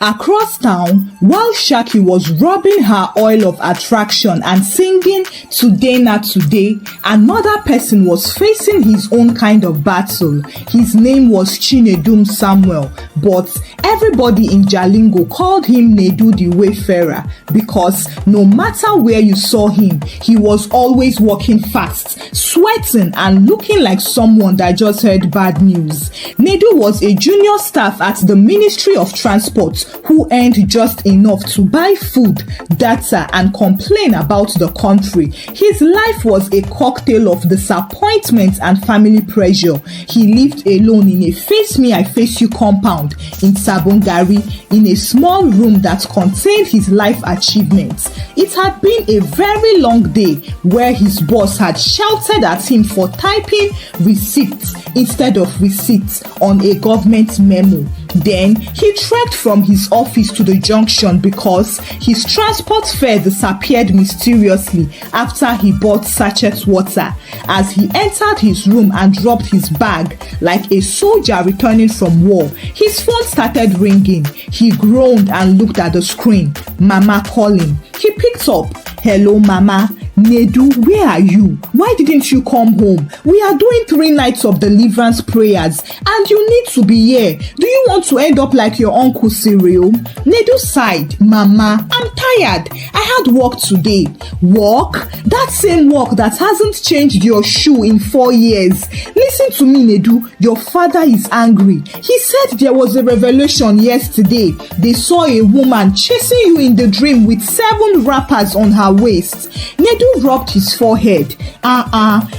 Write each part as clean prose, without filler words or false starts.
Across town, while Shaki was rubbing her oil of attraction and singing "Today Na Today," another person was facing his own kind of battle. His name was Chinedum Samuel, but everybody in Jalingo called him Nedu the Wayfarer because no matter where you saw him, he was always walking fast, sweating and looking like someone that just heard bad news. Nedu was a junior staff at the Ministry of Transport who earned just enough to buy food, data and complain about the country. His life was a cocktail of disappointment and family pressure. He lived alone in a face me I face you compound in Sabongari in a small room that contained his life achievements. It had been a very long day where his boss had shouted at him for typing receipts instead of receipts on a government memo. Then he trekked from his office to the junction because his transport fare disappeared mysteriously after he bought sachet water. As he entered his room and dropped his bag like a soldier returning from war, his phone started ringing. He groaned and looked at the screen. Mama calling. He picked up. "Hello, Mama. Nedu, where are you? Why didn't you come home? We are doing 3 nights of deliverance prayers and you need to be here. Do you want to end up like your uncle Cyril?" Nedu sighed. "Mama, I'm tired. I had work today." "Work? That same work that hasn't changed your shoe in 4 years. Listen to me, Nedu. Your father is angry. He said there was a revelation yesterday. They saw a woman chasing you in the dream with 7 wrappers on her waist." Nedu rubbed his forehead.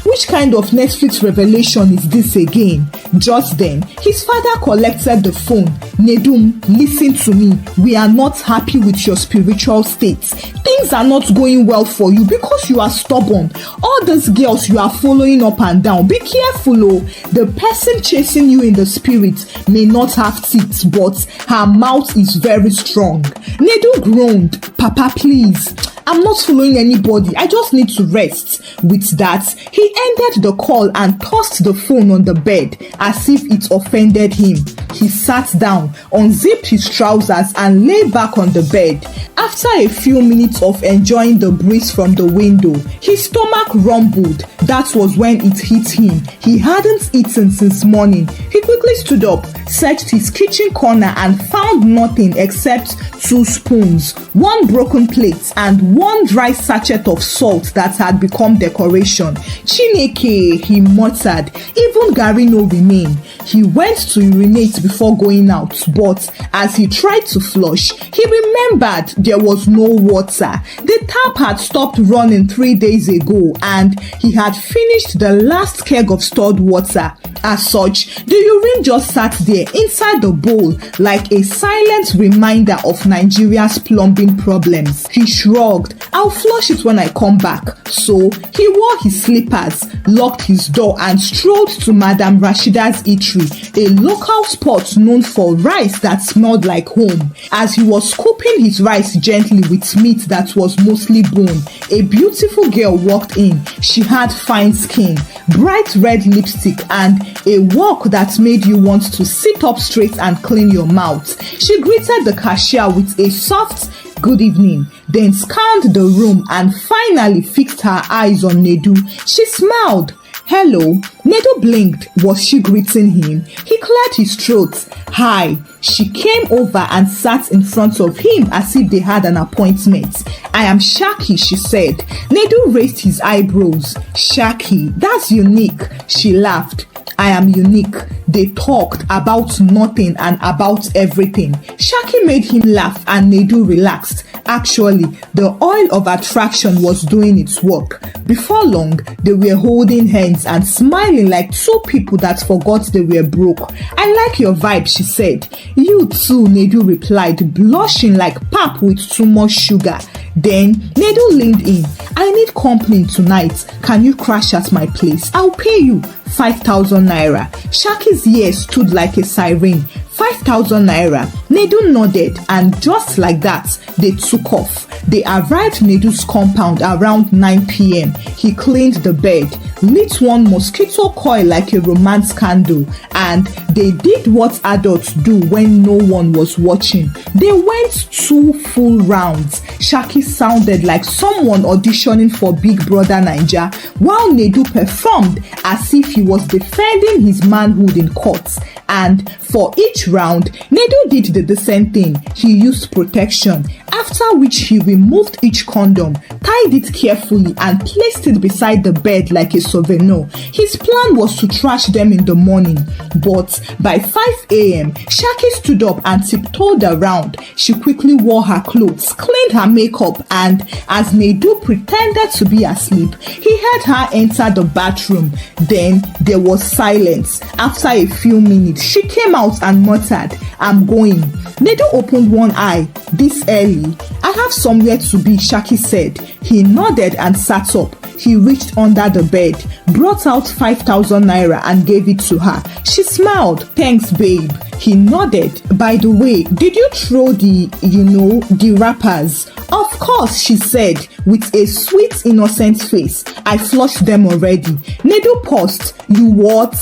Which kind of Netflix revelation is this again? Just then, his father collected the phone. "Nedum, listen to me. We are not happy with your spiritual state. Things are not going well for you because you are stubborn. All those girls you are following up and down, be careful oh. The person chasing you in the spirit may not have teeth, but her mouth is very strong." Nedu groaned. "Papa, please. I'm not following anybody. I just need to rest." With that, he ended the call and tossed the phone on the bed as if it offended him. He sat down, unzipped his trousers and lay back on the bed. After a few minutes of enjoying the breeze from the window, his stomach rumbled. That was when it hit him. He hadn't eaten since morning. He quickly stood up, searched his kitchen corner and found nothing except 2 spoons, 1 broken plate and 1 dry sachet of salt that had become decoration. "Chineke," he muttered, "even Gary no remain." He went to urinate before going out, but as he tried to flush, he remembered there was no water. The tap had stopped running 3 days ago and he had finished the last keg of stored water. As such, the urine just sat there inside the bowl like a silent reminder of Nigeria's plumbing problems. He shrugged. "I'll flush it when I come back." So he wore his slippers, locked his door and strolled to Madam Rashida's eatery, a local spot known for rice that smelled like home. As he was scooping his rice gently with meat that was mostly bone, a beautiful girl walked in. She had fine skin, bright red lipstick and a walk that made you want to sit up straight and clean your mouth. She greeted the cashier with a soft "Good evening," then scanned the room and finally fixed her eyes on Nedu. She smiled. "Hello." Nedu blinked. Was she greeting him? He cleared his throat. "Hi." She came over and sat in front of him as if they had an appointment. "I am Shaki," she said. Nedu raised his eyebrows. "Shaki, that's unique." She laughed. "I am unique." They talked about nothing and about everything. Shaki made him laugh and Nedu relaxed. Actually, the oil of attraction was doing its work. Before long, they were holding hands and smiling like 2 people that forgot they were broke. "I like your vibe," she said. "You too," Nedu replied, blushing like pap with too much sugar. Then Nedu leaned in. "I need company tonight. Can you crash at my place? I'll pay you 5,000 naira. Shaki's ears stood like a siren. 5,000 naira. Nedu nodded, and just like that, they took off. They arrived Nedu's compound around 9 p.m. He cleaned the bed, lit one mosquito coil like a romance candle, and they did what adults do when no one was watching. They went 2 full rounds. Shaki sounded like someone auditioning for Big Brother Naija, while Nedu performed as if he was defending his manhood in court. And for each round, Nedu did the decent thing. He used protection, after which he removed each condom, tied it carefully, and placed it beside the bed like a souvenir. His plan was to trash them in the morning, but by 5 a.m., Shaki stood up and tiptoed around. She quickly wore her clothes, cleaned her makeup, and as Nedu pretended to be asleep, he heard her enter the bathroom. Then there was silence. After a few minutes, she came out and muttered, "I'm going." Nedu opened one eye. "This early? I have somewhere to be," Shaki said. He nodded and sat up. He reached under the bed, brought out 5,000 naira and gave it to her. She smiled. "Thanks, babe." He nodded. "By the way, did you throw the wrappers?" "Of course," she said with a sweet, innocent face. "I flushed them already." Nedu paused. "You what?"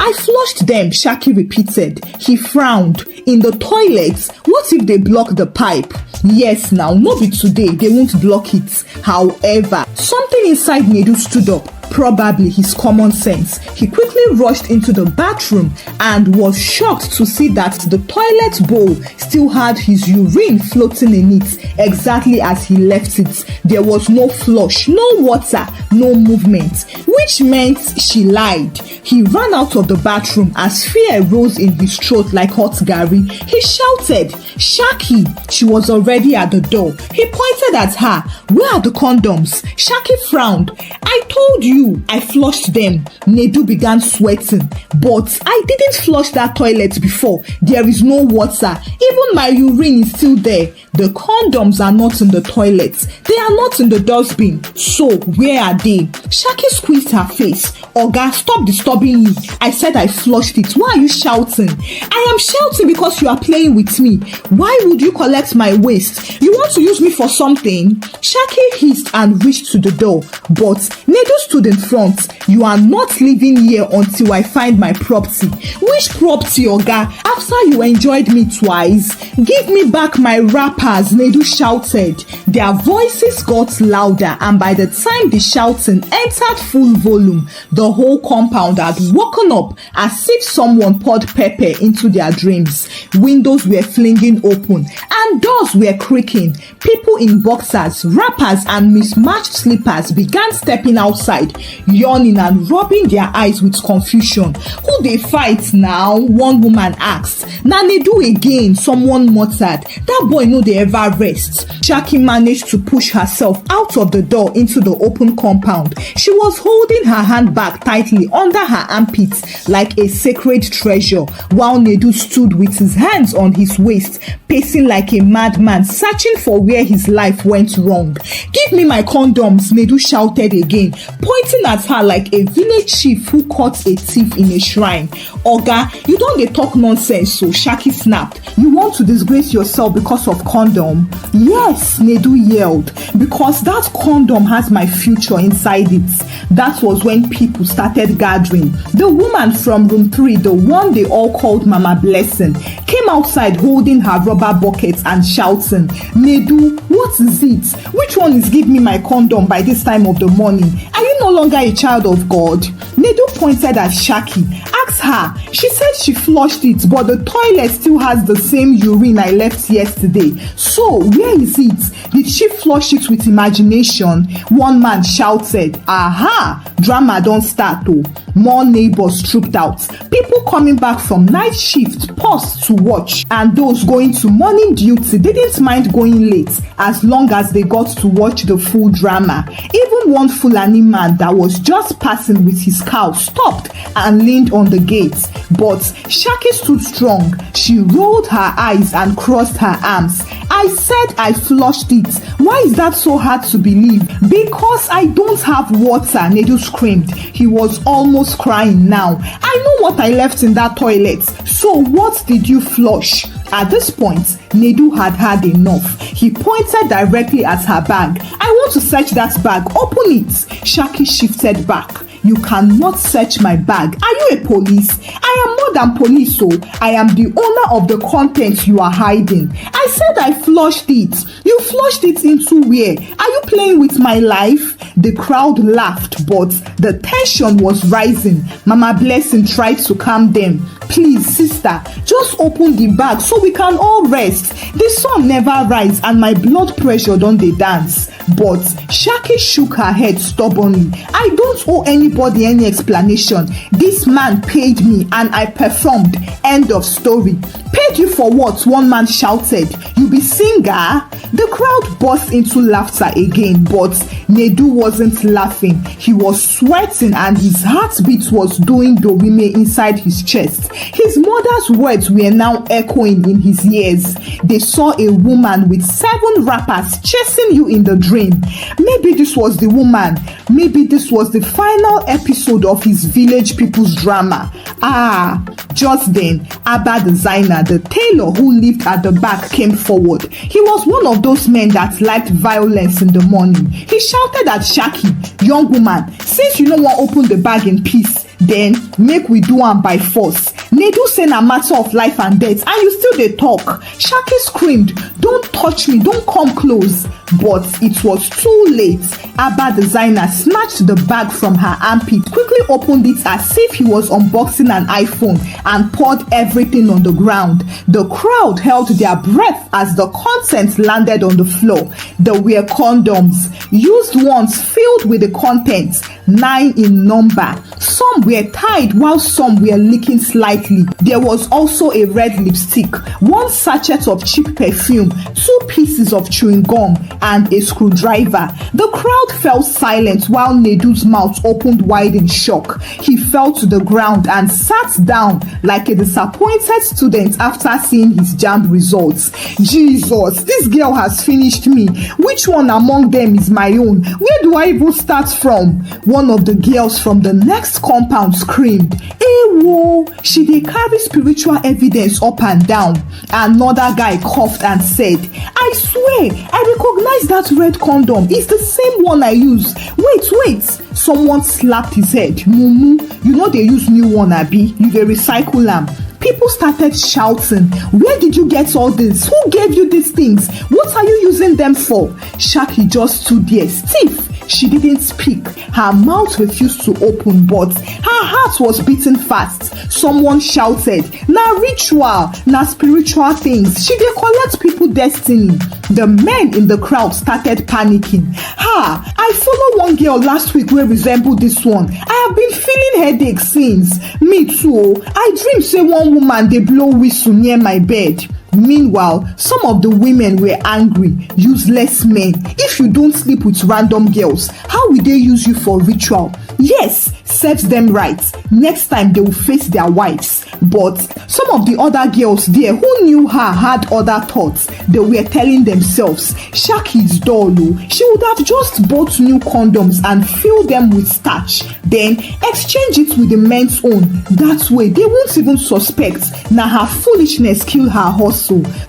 "I flushed them," Shaki repeated. He frowned. "In the toilets? What if they block the pipe?" "Yes, now, no be today, they won't block it." However, something inside Nedu stood up. Probably his common sense. He quickly rushed into the bathroom and was shocked to see that the toilet bowl still had his urine floating in it, exactly as he left it. There was no flush, no water, no movement, which meant she lied. He ran out of the bathroom as fear rose in his throat like hot garri. He shouted, "Shaki!" She was already at the door. He pointed at her. "Where are the condoms?" Shaki frowned. "I told you, I flushed them." Nedu began sweating. "But I didn't flush that toilet before. There is no water. Even my urine is still there." "The condoms are not in the toilet. They are not in the dustbin. So where are they?" Shaki squeezed her face. "Oga, stop disturbing me. I said I flushed it. Why are you shouting?" "I am shouting because you are playing with me. Why would you collect my waste? You want to use me for something?" Shaki hissed and reached to the door, but Nedu stood in front. "You are not leaving here until I find my property." "Which property, Oga? After you enjoyed me twice? Give me back my wrappers," Nedu shouted. Their voices got louder, and by the time the shouting entered full volume, the whole compound had woken up as if someone poured pepper into their dreams. Windows were flinging open and doors were creaking. People in boxers, wrappers, and mismatched slippers began stepping outside, yawning and rubbing their eyes with confusion. "Who they fight now?" one woman asked. "Na Nedu again," someone muttered. "That boy no dey ever rest." Shaki managed to push herself out of the door into the open compound. She was holding her handbag tightly under her armpits like a sacred treasure, while Nedu stood with his hands on his waist, pacing like a madman, searching for where his life went wrong. "Give me my condoms," Nedu shouted again, pointing at her like a village chief who caught a thief in a shrine. "Oga, you don't dey talk nonsense," so Shaki snapped. "You want to disgrace yourself because of condom?" "Yes," Nedu yelled, "because that condom has my future inside it." That was when people started gathering. The woman from room 3, the one they all called Mama Blessing, came outside holding her rubber bucket and shouting, "Nedu, what is it? Which one is give me my condom by this time of the morning? Are you no longer a child of God?" Nedu pointed at Shaki. "Ask her. She said she flushed it, but the toilet still has the same urine I left yesterday. So where is it? Did she flush it with imagination?" One man shouted. "Aha! Drama don't start though." More neighbors trooped out. People coming back from night shift paused to watch, and those going to morning duty didn't mind going late as long as they got to watch the full drama. Even one Fulani man that was just passing with his cow stopped and leaned on the gate. But Shaki stood strong. She rolled her eyes and crossed her arms. I said I flushed it. Why is that so hard to believe? Because I don't have water, Nedu screamed. He was almost crying now. I know what I left in that toilet. So what did you flush? At this point, Nedu had had enough. He pointed directly at her bag. I want to search that bag. Open it. Shaki shifted back. You cannot search my bag. Are you a police? I am more than police, so I am the owner of the contents you are hiding. I said I flushed it. You flushed it into where? Are you playing with my life? The crowd laughed, but the tension was rising. Mama Blessing tried to calm them. Please, sister, just open the bag so we can all rest. The sun never rise and my blood pressure don't dey dance. But Shaki shook her head stubbornly. I don't owe anybody any explanation. This man paid me and I performed. End of story. Paid you for what? One man shouted. You be singer? The crowd burst into laughter again, but Nedu wasn't laughing. He was sweating and his heartbeat was doing dorime inside his chest. His mother's words were now echoing in his ears. They saw a woman with 7 rappers chasing you in the dream. Maybe this was the woman. Maybe this was the final episode of his village people's drama. Just then, Abba Designer, the tailor who lived at the back, came forward. He was one of those men that liked violence in the morning. He shouted at Shaki, young woman, since you don't want to open the bag in peace, then make we do am by force. Nedu say na matter of life and death and you still dey talk. Shaki screamed, don't touch me, don't come close. But it was too late. Abba Designer snatched the bag from her armpit, quickly opened it as if he was unboxing an iPhone and poured everything on the ground. The crowd held their breath as the contents landed on the floor. There were condoms, used ones filled with the contents, 9 in number. Some were tied while some were leaking slightly. There was also a red lipstick, 1 sachet of cheap perfume, 2 pieces of chewing gum, and a screwdriver. The crowd fell silent while Nedu's mouth opened wide in shock. He fell to the ground and sat down like a disappointed student after seeing his JAMB results. Jesus, this girl has finished me. Which one among them is my own? Where do I even start from? One of the girls from the next compound screamed, Ewo, she dey carry spiritual evidence up and down. Another guy coughed and said, I swear, I recognize that red condom. It's the same one I use. Wait. Someone slapped his head. Mumu, you know they use new one, Abi. You dey recycle am. People started shouting, where did you get all this? Who gave you these things? What are you using them for? Shaki just stood there, stiff. She didn't speak. Her mouth refused to open, but her heart was beating fast. Someone shouted, na ritual, na spiritual things. She dey collect people destiny. The men in the crowd started panicking. I follow one girl last week wey resemble this one. I have been feeling headache since. Me too. I dream say one woman dey blow whistle near my bed. Meanwhile, some of the women were angry. Useless men. If you don't sleep with random girls, how will they use you for ritual? Yes, set them right. Next time they will face their wives. But some of the other girls there who knew her had other thoughts. They were telling themselves, Shaki's dull. She would have just bought new condoms and filled them with starch. Then exchange it with the men's own. That way they won't even suspect. Now her foolishness killed her hustle.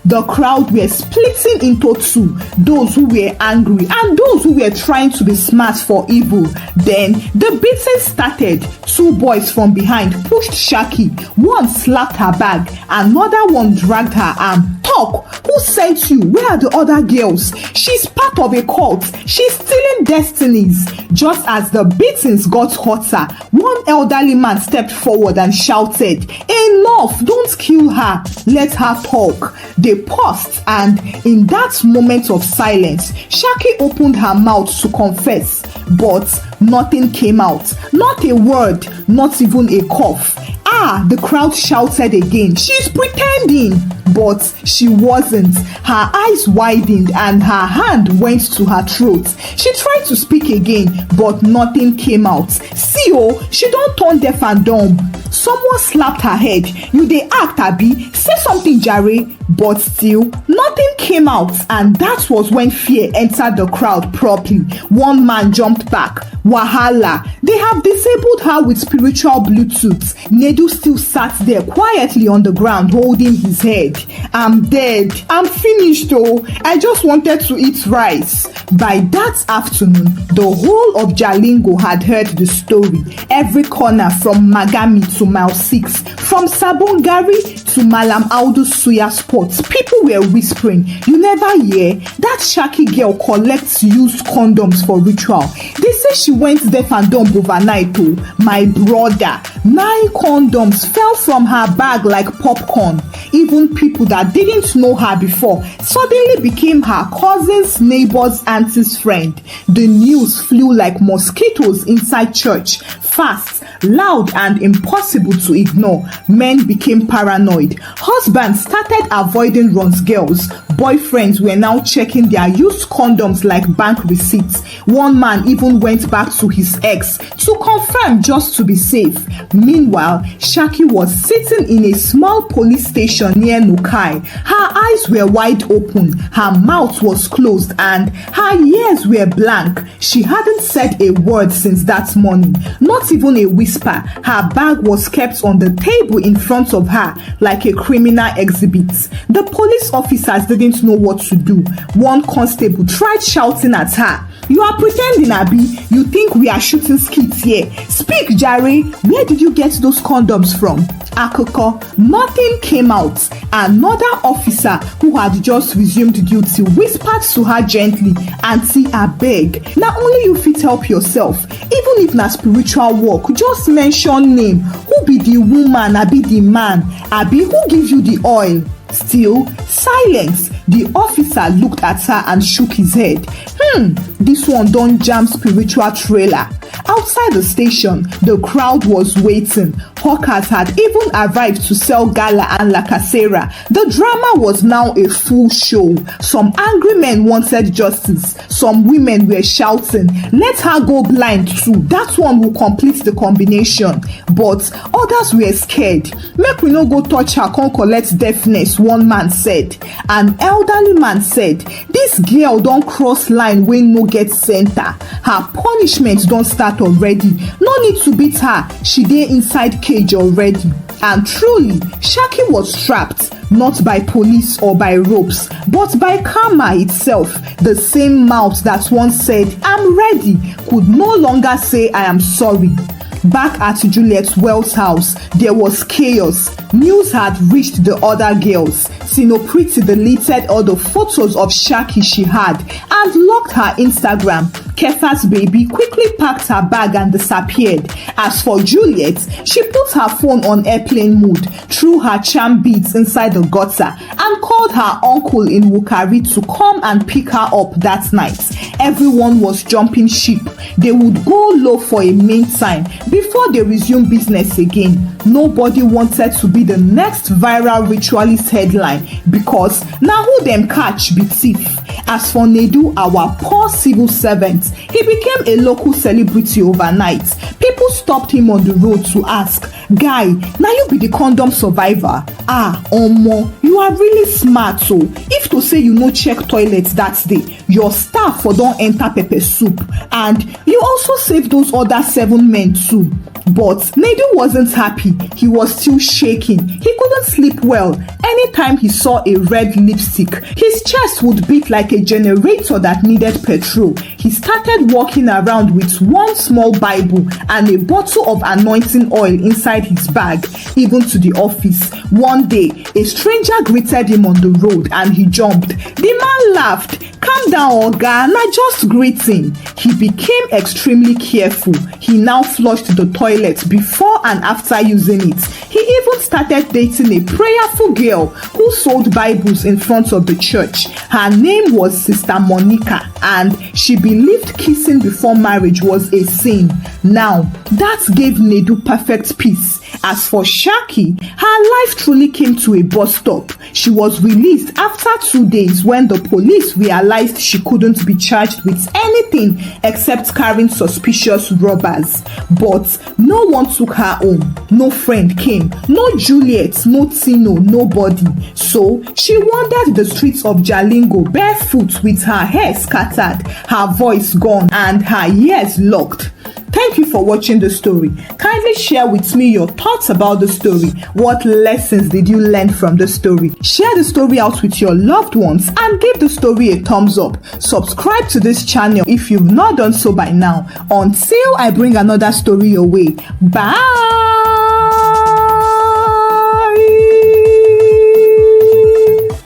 The crowd were splitting into 2. Those who were angry and those who were trying to be smart for evil. Then the beating started. 2 boys from behind pushed Shaki. One slapped her bag. Another one dragged her arm. Talk! Who sent you? Where are the other girls? She's part of a cult. She's stealing destinies. Just as the beatings got hotter, one elderly man stepped forward and shouted, Enough! Don't kill her. Let her talk. They paused, and in that moment of silence, Shaki opened her mouth to confess, but nothing came out. Not a word, not even a cough. "Ah," the crowd shouted again. "She's pretending." But she wasn't. Her eyes widened and her hand went to her throat. She tried to speak again, but nothing came out. "See oh, she don turn deaf and dumb." Someone slapped her head. "You dey act, abi? Say something, jare." But still, nothing came out, and that was when fear entered the crowd properly. One man jumped back. "Wahala! They have disabled her with spiritual Bluetooth." Nedu still sat there quietly on the ground holding his head. "I'm dead. I'm finished oh. I just wanted to eat rice." By that afternoon, the whole of Jalingo had heard the story. Every corner from Magami to Mile 6, from Sabongari to Malam Audu Suya spots, people were whispering, "You never hear? That Shaki girl collects used condoms for ritual. They say she went deaf and dumb overnight oh." My brother, 9 condoms fell from her bag like popcorn. Even people that didn't know her before suddenly became her cousins, neighbors, auntie's friend. The news flew like mosquitoes inside church. Fast, loud, and impossible to ignore. Men became paranoid. Husbands started avoiding runs girls. Boyfriends were now checking their used condoms like bank receipts. One man even went back to his ex to confirm just to be safe. Meanwhile, Shaki was sitting in a small police station near Nukai. Her eyes were wide open, her mouth was closed, and her ears were blank. She hadn't said a word since that morning, not even a whisper. Her bag was kept on the table in front of her like a criminal exhibit. The police officers didn't know what to do. One constable tried shouting at her, "You are pretending, Abi. You think we are shooting skits here? Speak, Jare. Where did you get those condoms from?" Akoko, nothing came out. Another officer who had just resumed duty whispered to her gently, "Auntie, abeg, na only you fit help yourself. Even if na spiritual work, just mention name. Who be the woman, abi the man? Abi who give you the oil?" Still silence. The officer looked at her and shook his head. This one don jam spiritual trailer. Outside the station, the crowd was waiting. Hawkers had even arrived to sell gala and lacasera. The drama was now a full show. Some angry men wanted justice. Some women were shouting, "Let her go blind too. That one will complete the combination." But others were scared. "Make we no go touch her, come collect deafness," one man said. An elderly man said, "This girl don cross line wey no get center. Her punishment don start already. No need to beat her. She dey inside cage already." And truly, Shaki was trapped, not by police or by ropes, but by karma itself. The same mouth that once said, "I'm ready," could no longer say, "I am sorry." Back at Juliet Wells' house, there was chaos. News had reached the other girls. Sinopriti deleted all the photos of Shaki she had and locked her Instagram. Kefa's baby quickly packed her bag and disappeared. As for Juliet, she put her phone on airplane mode, threw her charm beads inside the gutter, and called her uncle in Wukari to come and pick her up that night. Everyone was jumping ship. They would go low for a meantime before they resumed business again. Nobody wanted to be the next viral ritualist headline because now who them catch be thief. As for Nedu, our poor civil servant, he became a local celebrity overnight. People stopped him on the road to ask, "Guy, now you be the condom survivor?" "Ah, Omo, you are really smart oh. If to say you no check toilet that day, your staff for don enter pepper soup, and you also saved those other 7 men too." But Nedu wasn't happy. He was still shaking. He couldn't sleep well. Anytime he saw a red lipstick, his chest would beat like a generator that needed petrol. He started walking around with one small Bible and a bottle of anointing oil inside his bag, even to the office. One day, a stranger greeted him on the road and he jumped. The man laughed. "Calm down, Oga, na just greeting." He became extremely careful. He now flushed the toilet before and after using it. He even started dating a prayerful girl who sold Bibles in front of the church. Her name was Sister Monica, and she believed kissing before marriage was a sin. Now, that gave Nedu perfect peace. As for Shaki, her life truly came to a bus stop. She was released after 2 days when the police realized she couldn't be charged with anything except carrying suspicious robbers. But no one took her home. No friend came. No Juliet, no Tino, nobody. So she wandered the streets of Jalingo barefoot with her hair scattered, her voice gone, and her ears locked. Thank you for watching the story. Kindly share with me your thoughts about the story. What lessons did you learn from the story? Share the story out with your loved ones and give the story a thumbs up. Subscribe to this channel if you've not done so by now. Until I bring another story your way. Bye!